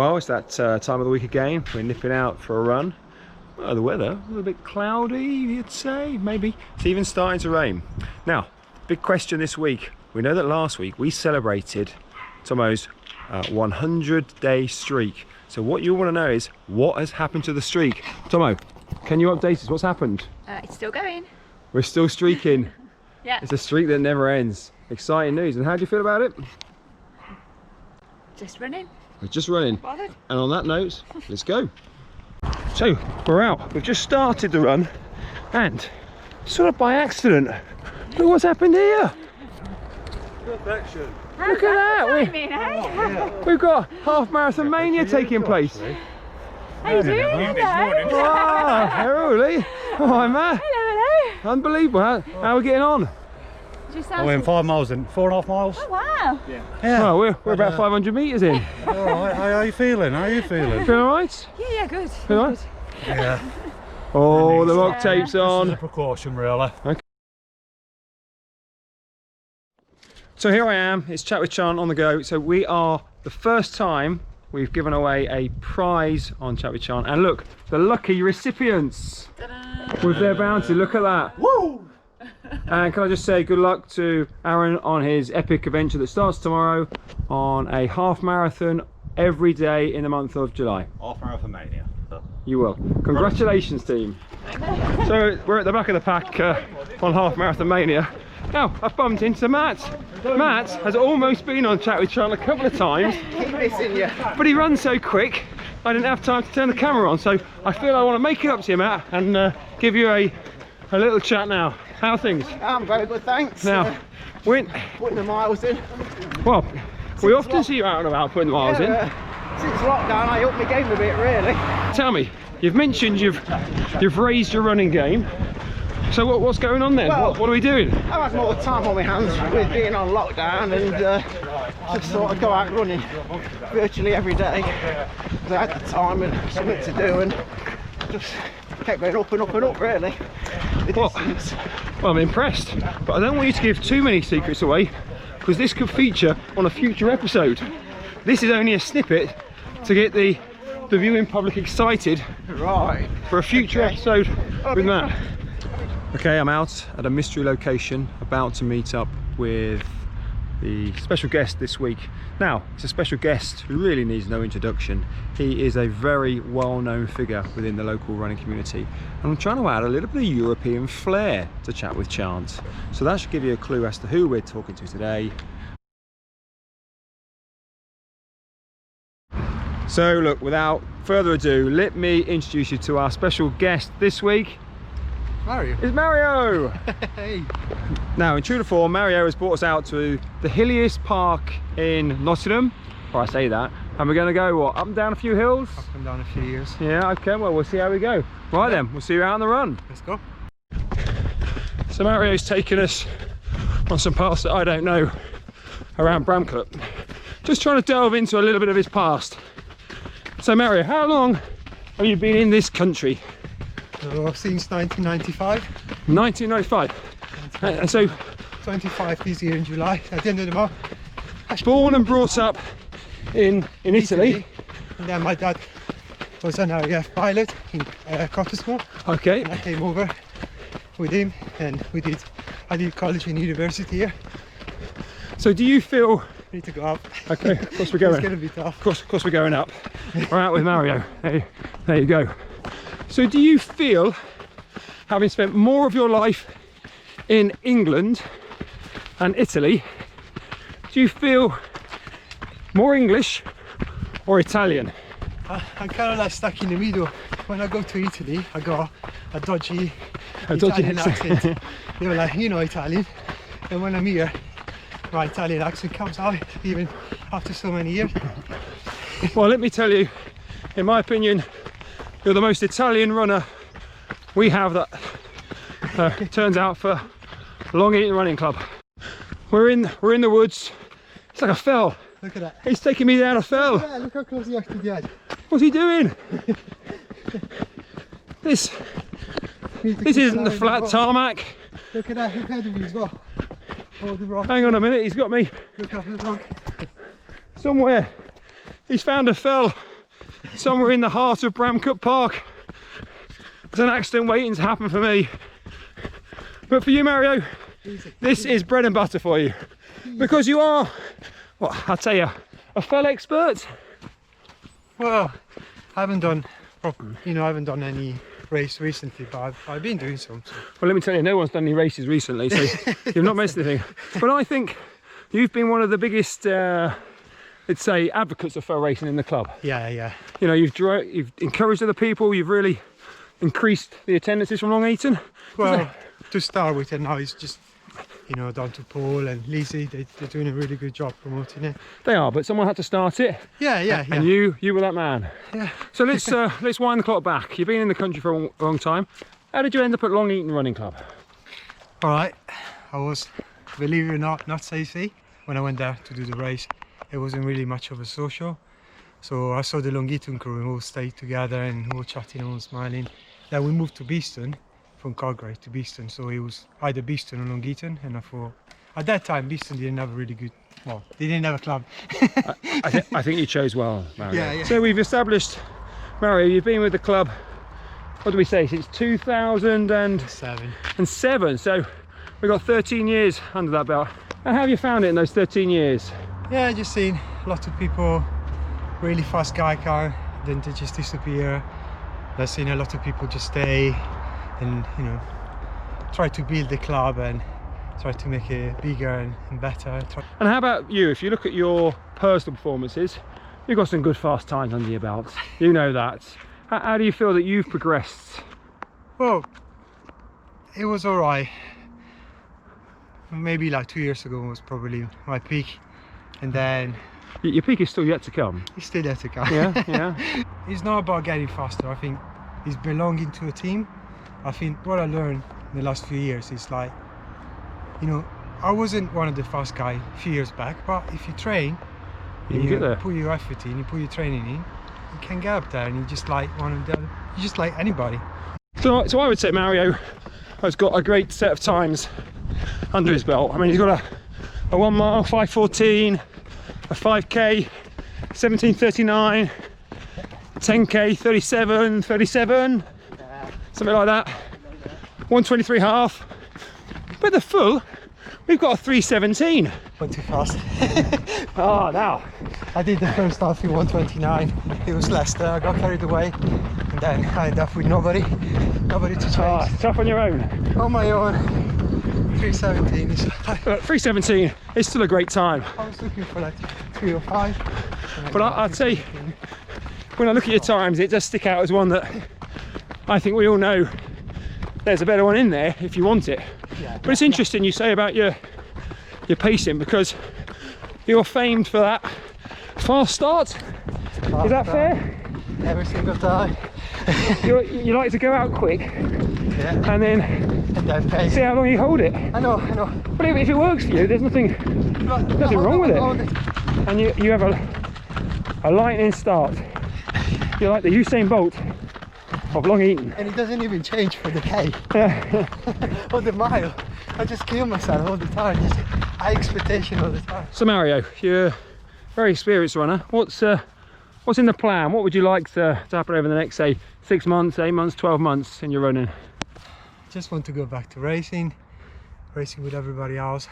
Well, it's that time of the week again. We're nipping out for a run. Well, the weather, a little bit cloudy, you'd say, maybe. It's even starting to rain. Now, big question this week. We know that last week we celebrated Tomo's 100-day streak. So what you want to know is, what has happened to the streak? Tomo, can you update us? What's happened? It's still going. We're still streaking. Yeah. It's a streak that never ends. Exciting news. And how do you feel about it? Just running. We're just running. Bothered. And on that note, let's go. So we're out. We've just started the run, and sort of by accident, look what's happened here. Perfection. Look at that. We've got half marathon mania taking place. How you doing? Hello. Wow, hello, Lee. Oh, hi, Matt. Hello. Unbelievable. How are we getting on? I went 5 miles in 4.5 miles. Oh wow. Yeah. Well, we're about 500 metres in. All right. How are you feeling? How are you feeling? Feel all right? Yeah, good. Feel all right? Yeah. Oh, the rock tape's This is a on. precaution, really. Okay. So here I am, it's Chat with Chant on the go. So we are the first time we've given away a prize on Chat with Chant. And look, the lucky recipients with their bounty, look at that. Woo! And can I just say good luck to Aaron on his epic adventure that starts tomorrow on a half marathon every day in the month of July. Half marathon mania. You will. Congratulations, team. So we're at the back of the pack on half marathon mania. Now I've bumped into Matt. Matt has almost been on Chat with Chant a couple of times. Keep missing you. But he runs so quick, I didn't have time to turn the camera on. So I feel I want to make it up to you, Matt, and give you a little chat now. How are things? I'm very good, thanks. Now, we're Putting the miles in. well, we often see you out and about putting the miles in. Since lockdown, I upped my game a bit, really. Tell me, you've mentioned you've raised your running game. So what's going on then? Well, what are we doing? I've had more time on my hands with being on lockdown and just sort of go out running virtually every day. I had the time and something to do and just kept going up and up and up, really. Well, I'm impressed, but I don't want you to give too many secrets away, because this could feature on a future episode. This is only a snippet to get the viewing public excited for a future episode with Matt. Okay, I'm out at a mystery location, about to meet up with the special guest this week. Now, it's a special guest who really needs no introduction. He is a very well-known figure within the local running community, and I'm trying to add a little bit of European flair to Chat with Chant. So that should give you a clue as to who we're talking to today. So look, without further ado, let me introduce you to our special guest this week. Mario. It's Mario! Hey. Now, in true to form, Mario has brought us out to the hilliest park in Nottingham, or I say that, and we're going to go, what, up and down a few hills? Up and down a few years. Yeah, okay, well, we'll see how we go. Right then, we'll see you out on the run. Let's go. So Mario's taken us on some paths that I don't know around Bramclip. Just trying to delve into a little bit of his past. So Mario, how long have you been in this country? Since 1995. 1995. And so 25 this year in July, at the end of the month. Born and brought up in Italy. And then my dad was an RAF pilot in Cottesmore. Okay. I came over with him and I did college and university here. So do you feel... Need to go up. Okay, of course we're going. It's going to be tough. Of course we're going up. We're out with Mario. Hey, there you go. So do you feel, having spent more of your life in England and Italy, do you feel more English or Italian? I'm kind of like stuck in the middle. When I go to Italy, I got a dodgy dodgy Italian accent. They were like, you know Italian. And when I'm here, my Italian accent comes out even after so many years. Well, let me tell you, in my opinion, you're the most Italian runner we have that turns out for Long Eaton Running Club. We're in the woods. It's like a fell. Look at that. He's taking me down a fell. Yeah, look how close he is to the edge. What's he doing? This isn't the flat tarmac. Look at that, look ahead of you as well. Oh, the rock. Hang on a minute, he's got me Look up the rock. somewhere. He's found a fell somewhere in the heart of Bramcote Park. There's an accident waiting to happen for me. But for you, Mario, this is bread and butter for you. Because you are, well, I'll tell you, a fell expert. Well, I haven't done any race recently, but I've been doing some. So. Well, let me tell you, no one's done any races recently, so you've not missed anything. But I think you've been one of the biggest, let's say, advocates of fell racing in the club. Yeah. You know, you've encouraged other people, you've really increased the attendances from Long Eaton. Well, to start with, and now it's just, you know, down to Paul and Lizzie. They're doing a really good job promoting it. They are, but someone had to start it. Yeah. And you were that man. Yeah. So let's wind the clock back. You've been in the country for a long time. How did you end up at Long Eaton Running Club? All right, I was, believe it or not safety when I went there to do the race. It wasn't really much of a social. So I saw the Long Eaton crew and we all stayed together and we were chatting and all smiling. Then we moved to Beeston, from Calgary to Beeston. So it was either Beeston or Long Eaton. And I thought, at that time, Beeston didn't have a really good, well, they didn't have a club. I think you chose well, Mario. Yeah. So we've established, Mario, you've been with the club, what do we say, since 2007. So we've got 13 years under that belt. And how have you found it in those 13 years? Yeah, just seen lots of people, really fast guy car, then they just disappear. I've seen a lot of people just stay and, you know, try to build the club and try to make it bigger and better. And how about you? If you look at your personal performances, you've got some good fast times under your belt. You know that. How do you feel that you've progressed? Well, it was all right. Maybe like 2 years ago was probably my peak, and then Your peak is still yet to come. it's still there to come. Yeah. It's not about getting faster. I think it's belonging to a team. I think what I learned in the last few years is like, you know, I wasn't one of the fast guys a few years back, but if you train, You can get there. put your effort in, you put your training in, you can get up there, and you're just like one of the other, you're just like anybody. So I would say Mario has got a great set of times under his belt. I mean, he's got a 1 mile, 5:14, a 5k, 17:39, 10k, 37, something like that, 1:23 half. But the full, we've got a 3:17. Went too fast. Oh, now. I did the first half in 1:29. It was Leicester. I got carried away, and then I ended up with nobody to Ah, chase. tough on your own. On my own, 3:17 is like, 3:17 is still a great time. I was looking for like 3:05. But I'd say, when I look at your times, it does stick out as one that I think we all know there's a better one in there if you want it. Yeah. But it's interesting you say about your pacing, because you're famed for that fast start. Is that fair? Every single time. You like to go out quick Yeah. and then And then pace. see how long you hold it. I know. But if it works for you, there's nothing wrong with it. And you have a lightning start. You're like the Usain Bolt of Long Eaton. And it doesn't even change for the K or the mile. I just kill myself all the time. Just high expectation all the time. So Mario, you're a very experienced runner. What's in the plan? What would you like to happen over the next, say, 6 months, 8 months, 12 months in your running? Just want to go back to racing with everybody else.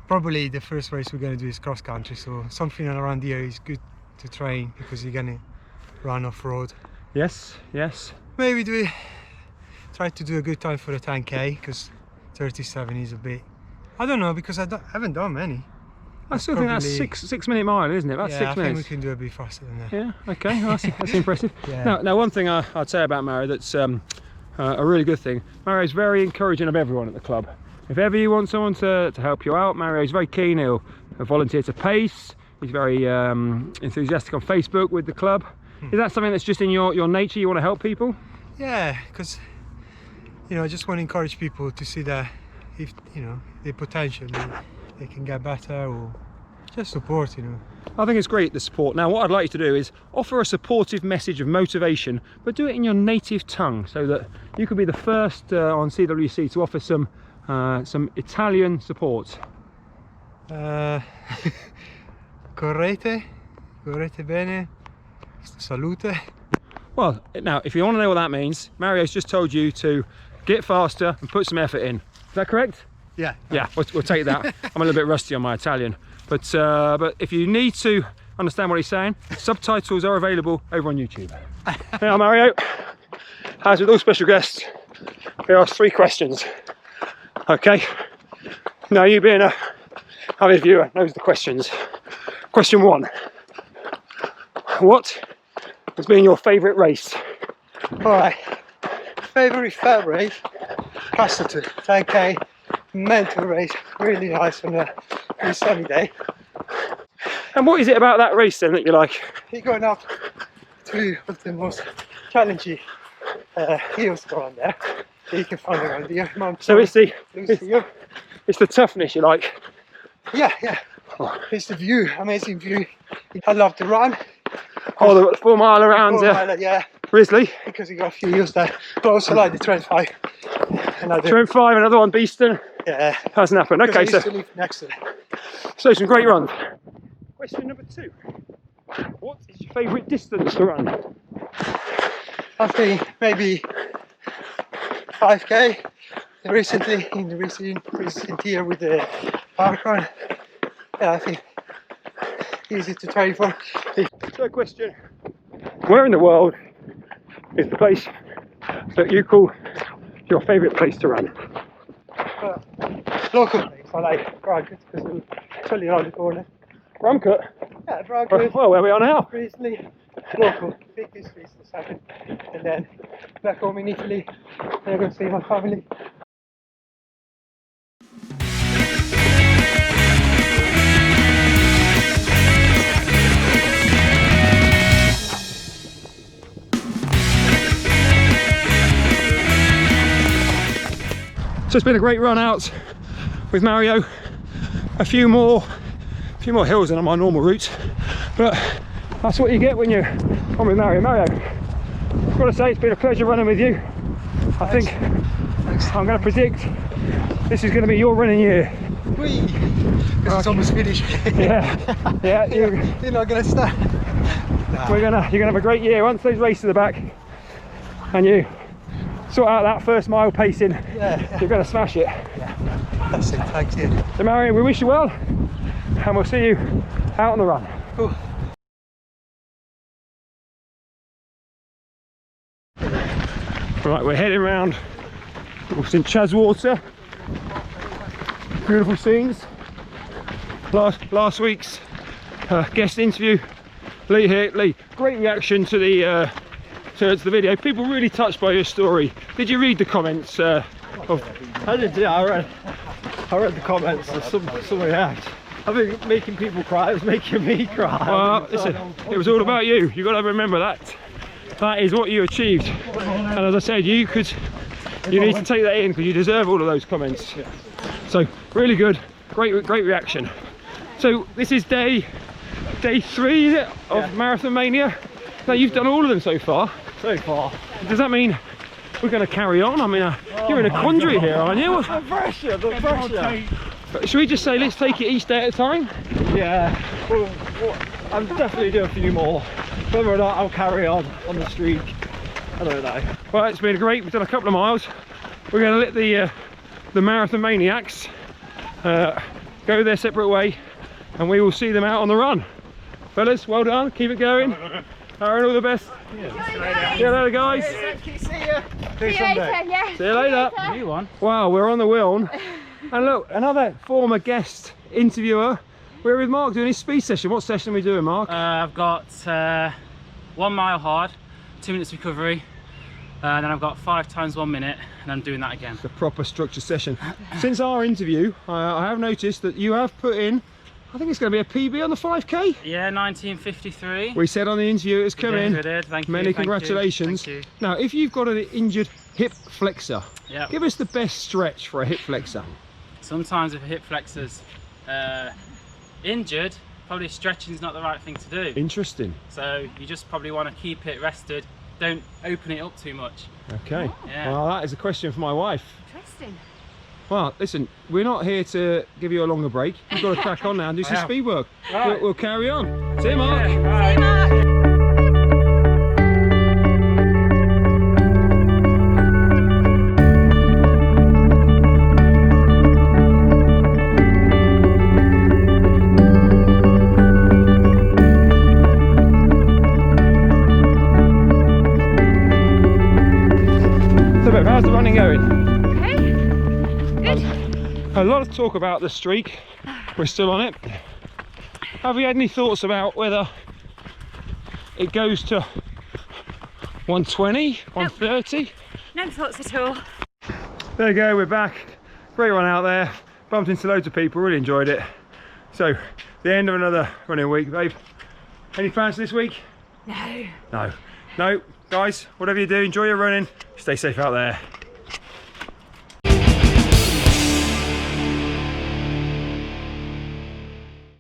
Probably the first race we're going to do is cross country, so something around here is good to train because you're going to run off road. Yes. Maybe try to do a good time for the 10k, because 37 is a bit, I don't know, because I haven't done many. I still think that's probably- 6-minute mile, isn't it? About yeah, 6 I minutes. think we can do a bit faster than that. Yeah, okay, that's impressive. Yeah. Now one thing I'd say about Mario that's a really good thing, Mario's very encouraging of everyone at the club. If ever you want someone to help you out, Mario's very keen. He'll volunteer to pace. He's very enthusiastic on Facebook with the club. Is that something that's just in your nature? You want to help people? Yeah, because, you know, I just want to encourage people to see that if, you know, their potential, they can get better, or just support, you know. I think it's great, the support. Now what I'd like you to do is offer a supportive message of motivation, but do it in your native tongue, so that you could be the first on CWC to offer some Italian support. Correte bene, salute. Well, now, if you want to know what that means, Mario's just told you to get faster and put some effort in. Is that correct? Yeah. Yeah, we'll take that. I'm a little bit rusty on my Italian. But if you need to understand what he's saying, subtitles are available over on YouTube. Now, Mario, as with all special guests, we ask 3 questions. Okay? Now, you being a avid viewer knows the questions. Question 1. What has been your favourite race? Alright. Favorite race? Custody. 10k mental race. Really nice on a sunny day. And what is it about that race then that you like? You're going up to the most challenging hills around there. You can find around the mountain. So it's the toughness you like? Yeah. It's the view, amazing view. I love to run. Oh, the 4 mile around Yeah, Risley. because you got a few hills there. But also like the Trent 5. Trent 5, another one, Beeston. Yeah. Hasn't happened. Okay, I so used to live next to it. So some great runs. Question number 2. What is your favourite distance to run? I think maybe 5k. Recently, in the recent year with the park run, I think easy to train for. Third question. Where in the world is the place that you call your favourite place to run? Local place, I like Bradford because it's only around the corner. Rumcut? Yeah, Bradford. Well, where we are now. Recently, local, big history is the second, and then back home in Italy, I'm going to see my family. So it's been a great run out with Mario. A few more hills than on my normal route, but that's what you get when you're on with Mario. Mario, I've got to say it's been a pleasure running with you. I think I'm going to predict this is going to be your running year. Whee! Because it's almost finished. Yeah. You're not going to start. You're going to have a great year once those races are back, and you sort out that first mile pacing. Yeah. You're going to smash it. Yeah. That's it. Thanks, you. So Mario, we wish you well, and we'll see you out on the run. Cool. Right, we're heading round St Chaswater. Beautiful scenes. Last week's guest interview, Lee here. Lee, great reaction to the video. People really touched by your story. Did you read the comments? I did, yeah. I read the comments. Some react. I think making people cry was making me cry. Well, listen, it was all about you. You've got to remember that. That is what you achieved. And as I said, you need to take that in because you deserve all of those comments. So really good, great reaction. So this is day 3, is it, of Marathon Mania? Now you've done all of them so far. Does that mean we're going to carry on? I mean, you're in a quandary here, aren't you? The pressure. Should we just say let's take it each day at a time? Yeah. Well, I'm definitely doing a few more. Whether or not I'll carry on the streak, I don't know. Well, it's been great. We've done a couple of miles. We're going to let the Marathon Maniacs go their separate way, and we will see them out on the run. Fellas, well done. Keep it going. Aaron, all the best. See you later, guys. Thank you. See you. See you later, yeah. See you later. You won. Wow, we're on the wheel. And look, another former guest interviewer. We're with Mark doing his speed session. What session are we doing, Mark? I've got 1 mile hard, 2 minutes recovery, then I've got 5 times 1 minute, and I'm doing that again. It's a proper structured session. Since our interview, I have noticed that you have put in, I think it's going to be a PB on the 5k. Yeah, 1953. We said on the interview it's come in. We did. Thank you. Many thank congratulations. You, thank you. Now, if you've got an injured hip flexor, Yep. give us the best stretch for a hip flexor. Sometimes if a hip flexor's injured, probably stretching is not the right thing to do. Interesting. So you just probably want to keep it rested. Don't open it up too much. Okay. Yeah. Well, that is a question for my wife. Interesting. Well, listen, we're not here to give you a longer break. You've got to crack on now and do some speed work. Right. We'll carry on. See you, Mark. Yeah, right. See you, Mark. how's the running going? Okay. Good. A lot of talk about the streak. We're still on it. Have you had any thoughts about whether it goes to 120, 130? No thoughts at all. There you go, we're back. Great run out there. Bumped into loads of people, really enjoyed it. So, the end of another running week, babe. Any plans this week? No. No. No, guys, whatever you do, enjoy your running. Stay safe out there.